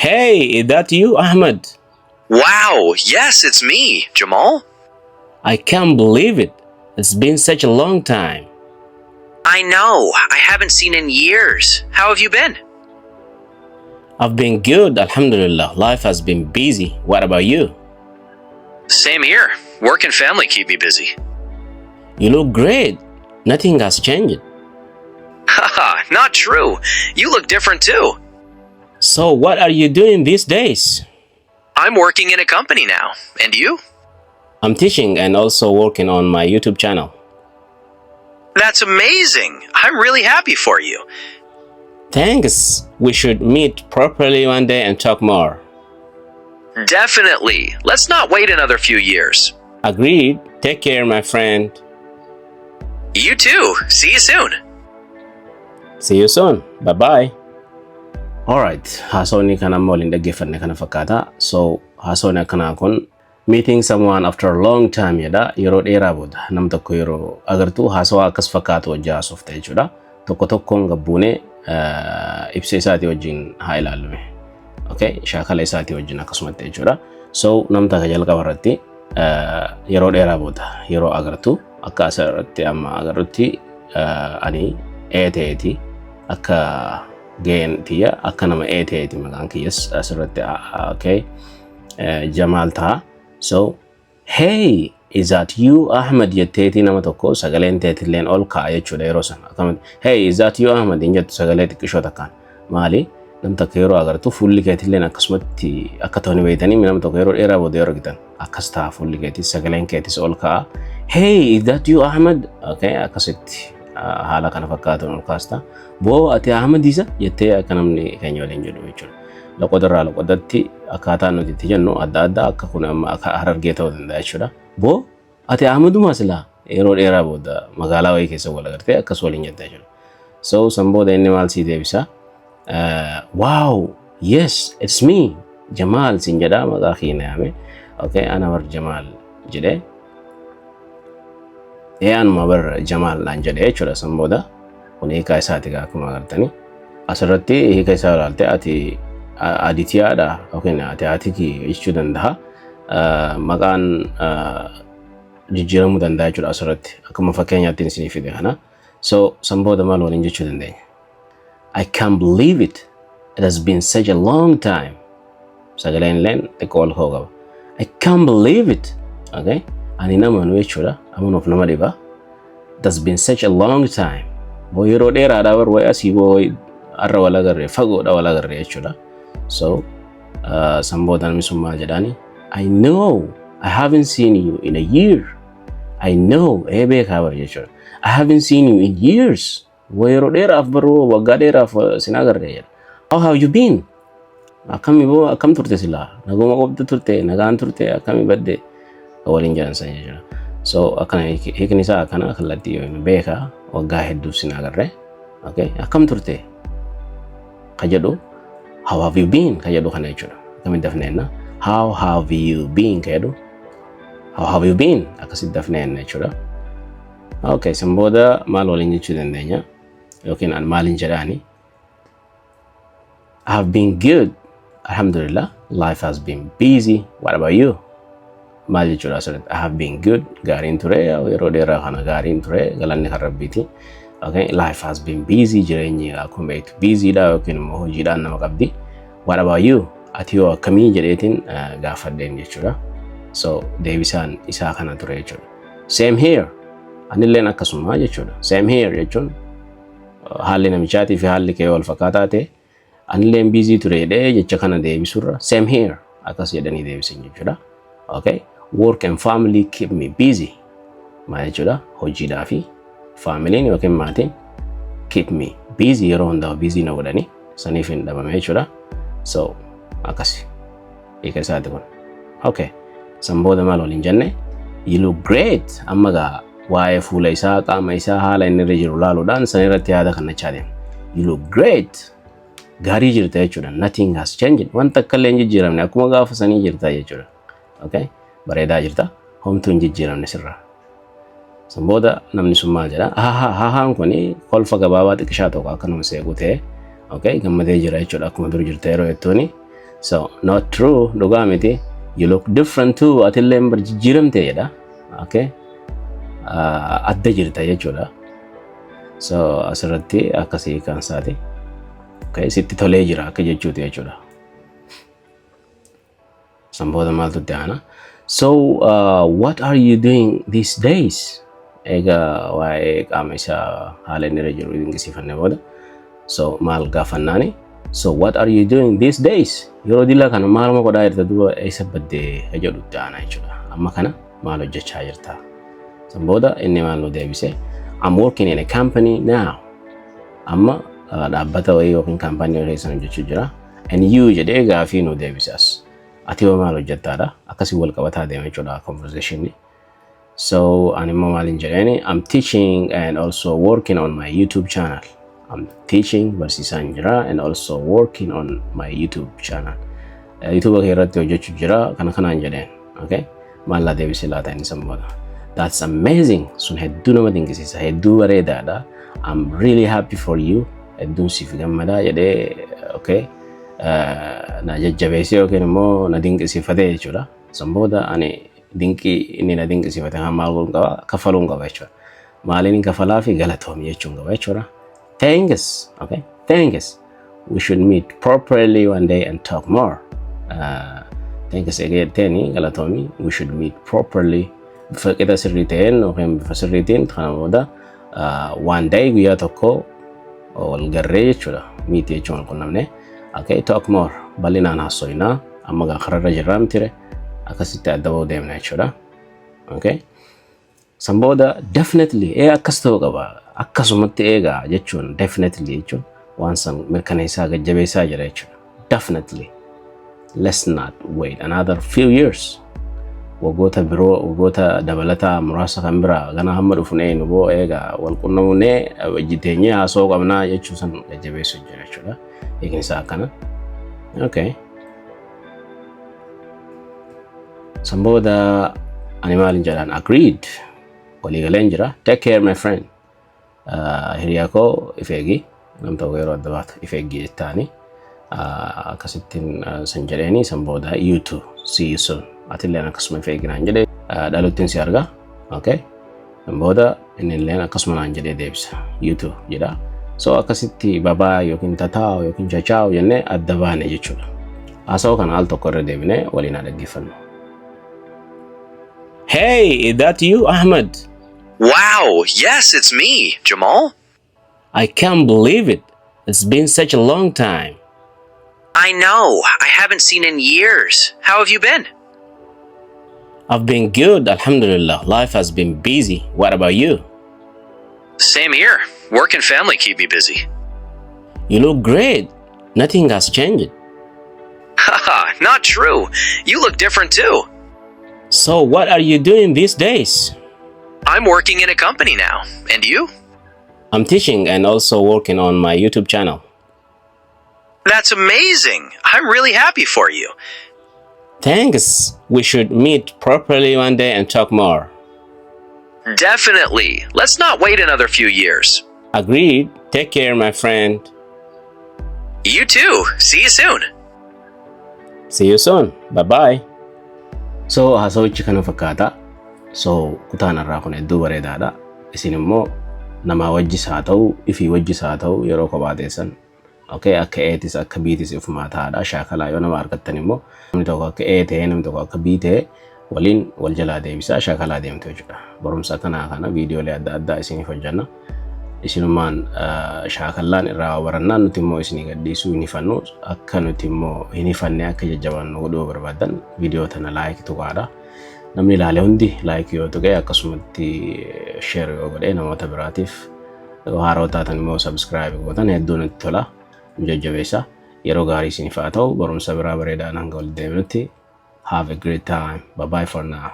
Hey, is that you, Ahmed? Wow, yes, it's me, Jamal. I can't believe it. It's been such a long time. I know, I haven't seen in years. How have you been? I've been good, alhamdulillah. Life has been busy. What about you? Same here. Work and family keep me busy. You look great. Nothing has changed. Haha, not true. You look different too. So, what are you doing these days? I'm working in a company now. And you? I'm teaching and also working on my YouTube channel. That's amazing. I'm really happy for you. Thanks. We should meet properly one day and talk more. Definitely. Let's not wait another few years. Agreed. Take care, my friend. You too. See you soon. See you soon. Bye-bye. Alright, haasawni kana waliin dhaggeeffanne kana fakkaata. So, haasawni akkanaa kun meeting someone after a long time jedha. Yeroo dheeraa booda nam tokko yeroo agartu haasawaa akkas fakkaatu wajjin haasofta jechuudha. Tokko tokkoon gabbuune ibsa isaatii wajjin haa ilaallume. Okay, shaakala isaatii wajjin akkasumatti jechuudha. So, nam takka jalqaba irratti yeroo dheeraa booda yeroo agartu akka asirratti amma agarrutti ani ta'eeti akka Gain tiya akka nama ta'eeti maqaan kiyyas asirratti okay Jamal ta'a. So hey, is that you Ahmed jetteeti nama tokko sagaleen teetilleen ol ka'a jechuudha yeroo sana akkamitti hey, is that you Ahmed jettu sagalee xiqqishoo takkaan maali nam takka yeroo agartu fuulli keetilleen akkasumatti akka ta'uni beeytanii nam tokko yeroo dheeraa booda yeroo argitan akkas ta'a fuulli keetis sagaleen keetis ol ka'a hey, is that you Ahmed okay akkasitti haala kana fakkaatuun ol kaasta boo ati Ahmed isa jettee akka namni keenya waliin jedhu jechuudha. Loqodarraa loqodatti akkaataan nuti itti jennu adda adda akka kun amma akka Harargee ta'uu danda'a jechuudha. Boo ati Ahmeduma silaa yeroo dheeraa booda magaalaa wayii keessa wal agartee akkas waliin jetta jechuudha. So san booda inni maal sii deebisa? Wow, yes, it's me, Jamal siin jedha maqaa kiyya yaame. Okay, ana war Jamal jedhee anuma bar Jamal naan jedhee jechuudha. San booda kun hiikaa isaati akkuma agartanii asirratti hiika isaa ilaalte ati Adityaadha yookiin ati Atiki jechuu danda'a. Maqaan jijjiiramuu danda'a jechuudha asirratti akkuma fakkeenyaatti isin fide kana. So san booda maal waliin jechuu dandeenya? I can't believe it. It has been such a long time. Sagaleen leen xiqqoo ol ka'uu qaba. I can't believe it. Okay? Ani nama nu jechuudha. Amanuuf nama dhiba. It has been such a long time. Boo yeroo dheeraadhaa bar wayii asii boo arra wal agarree fagoodha wal agarree jechuudha. So san booda namni sun maal jedhaani? I know I haven't seen you in a year. I know beekaa bar jechuudha. I haven't seen you in years. Boo yeroo dheeraaf baroo waggaa dheeraaf sin agarree jedha. How have you been? Akkami boo akkam turte silaa? Naguma qobda turte nagaan turte akkami badde waliin jedhan san jechuudha. So akkana hiikni isaa akkana kallattii beekaa waggaa hedduuf sin agarree. Okay, akkam turte? Ka jedhu how have you been? Ka jedhu kana jechuudha. Akkamitti dafneenna? How have you been? Ka jedhu how have you been? Akkasitti dafneenna jechuudha. Okay, san booda maal waliin jechuu dandeenya? Yookiin an maaliin jedhaani? I have been good. Alhamdulillah. Life has been busy. What about you? Maal jechuudha asirratti? I have been good. Gaariin ture. Yeroo dheeraa kana gaariin ture. Galanni kan rabbiiti. Okay, life has been busy. Jireenyi akkuma beektu busy dha yookiin immoo hojiidhaan nama qabdi. What about you? Ati yoo akkamii jedheetiin gaafadheen jechuudha. So deebisaan isaa kana ture jechuudha. Same here. Anilleen akkasuma jechuudha. Same here jechuun haalli namichaatii fi haalli kee wal fakkaataa ta'e anilleen busy ture jecha kana deebisurra same here akkas jedhanii deebisan jechuudha. Okay, work and family keep me busy. Maal jechuudha? Hojiidhaa fi familiin yookiin maatiin keep me busy yeroo hundaa busy na godhanii saniif hin dhabame jechuudha. So akkasi hiika isaati kun. Okay, san booda maal waliin jenne? You look great. Amma gaa waa'ee fuula isaa qaama isaa haala inni irra jiru laaluudhaan san irratti yaada kannachaa deema. You look great. Gaarii jirta jechuudha. Nothing has changed. Wanta akka illee hin jijjiiramne akkuma gaafa sanii jirta jechuudha. Okay, bareedaa jirta. Homtuu hin jijjiiramne sirraa. San booda namni sun maal jedha? Haan kuni kolfa gabaabaa xiqqishaa tokko akka nama seequ ta'e. Okay, gammadee jira jechuudha akkuma dur jirta yeroo jettuuni. So not true dhugaa miti. You look different too. Atillee jijjiiramte jedha. Okay. Adda jirta jechuudha. So asirratti akkasii kan isaati. Okay, sitti tolee jira akka jechuuti jechuudha. Sanbooda maaltu ta'ana? So what are you doing these days? Egaa waa'ee qaama isaa haala inni irra jiru dinqisiifannee booda. So maal gaafannaani? So what are you doing these days? Yeroo dilaa kana maaluma godhaa jirta duuba eessa baddee jedhu ta'ana jechuudha. Amma kana maal hojjechaa jirta? Sanbooda inni maal nu deebise? I'm working in a company now. Amma dhaabbata wayii yookiin kaampaanii keessa hojjechuu jira. And you jedhee gaafii nu deebisas. Ati hoo maal hojjettaadha? Akkasii wal qabataa deema jechuudha conversation. So ani immoo maalin jedheeni I'm teaching and also working on my YouTube channel. I'm teaching barsiisaan jira and also working on my YouTube channel. YouTube irratti hojjechuu jira kana kanaan jedheen. Okay? Maal laa deebisee laata inni Sanbooda. That's amazing. Sun hedduu nama dinqisiisa. Hedduu bareedaadha. I'm really happy for you. Hedduun siif gammadaa jedhee okay. Na jajjabeessee yookiin immoo na dinqisiifatee jechuudha. Sanbooda ani dinqii inni na dinqisiifate maal godhuun qaba? Kafaluun qaba jechuudha. Maaliin kafalaa fi galatoomii jechuun qaba jechuudha. Thanks. Okay. Thanks. We should meet properly one day and talk more. Thanks again. Galatoomii. We should meet properly. Bifa qixa sirrii ta'een yookiin bifa sirriitiin kana booda one day guyyaa tokko wal garree jechuudha. Meet jechuun wal qunnamne. Okay, talk more. Bal'inaan haasofnaa. Amma gaa kararra jirraa mitire. Akkasitti adda bahuu deemna jechuudha. Okay. Sanbooda definitely akkas ta'uu qaba. Akkasumatti eegaa jechuun definitely jechuun waan san mirkaneessaa gajjabeessaa jira jechuudha. Definitely. Let's not wait another few years. Waggoota biroo waggoota dabalataa muraasa kan biraa gana hamma dhufnee nuboo eegaa wal qunnamnee wajjiteenyee haasoo qabnaa jechuu san gajjabeessu jira jechuudha. Eegin isaa akkana. Okay. Sanbooda ani maalin jedhaan agreed. Waliigaleen jira. Take care my friend. Hiriyaa koo if eegi. Nam ta'u yeroo adda baatu if eegi jettaani. Akkasittiin san jedheeni Sanbooda you too. See you soon. Atilleen akkasuma if eeginaan jedhee dhaluttiin si argaa. Okay. Sanbooda inni illeen akkasuma naan jedhee deebisa. You too jedha. So akkasitti babaa yookiin tataa yookiin chachaaw jennee adda baane jechuudha. Haasawaa kana al tokko irra deebinee waliin dhaggeeffannu. Hey, is that you, Ahmed? Wow, yes, it's me, Jamal. I can't believe it. It's been such a long time. I know. I haven't seen in years. How have you been? I've been good, alhamdulillah. Life has been busy. What about you? Same here. Work and family keep me busy. You look great. Nothing has changed. Haha, not true. You look different too. So what are you doing these days? I'm working in a company now. And you? I'm teaching and also working on my YouTube channel. That's amazing. I'm really happy for you. Thanks. We should meet properly one day and talk more. Definitely. Let's not wait another few years. Agreed. Take care, my friend. You too. See you soon. See you soon. Bye-bye. So, haasawichi kana fakkaata. So, kutaan irraa kun hedduu bareedaadha. Isin immoo nama wajjis haa ta'u, ifii wajjis haa ta'u yeroo kophateessan. Okay, akka eetis akka biitis ifumaa ta'aadha. Shaakalaa yoo nama argattan immoo namni tokko akka ee ta'ee namni tokko akka bii ta'ee waliin wal jalaa deebisaa shaakalaa deemtu jechuudha. Barumsa kana viidiyoolee adda addaa isiniif hojjanna. Isinumaan shaakallaan irraa barannaan nuti immoo isinii gadhiisuu hin hifannu akka nuti immoo hin hifanne akka jajjabaannu godhuu barbaadan viidiyoo tana laayik tuqaadha. Namni ilaalee hundi laayik yoo tuqe akkasumatti sheer yoo godhe namoota biraatiif haaroo taatan immoo sabskiraayib gootan hedduun itti tola. Jajjabeessa yeroo gaarii isiniif haa ta'u barumsa biraa bareedaan hanga wal deebinutti have a great time. Bye bye for now.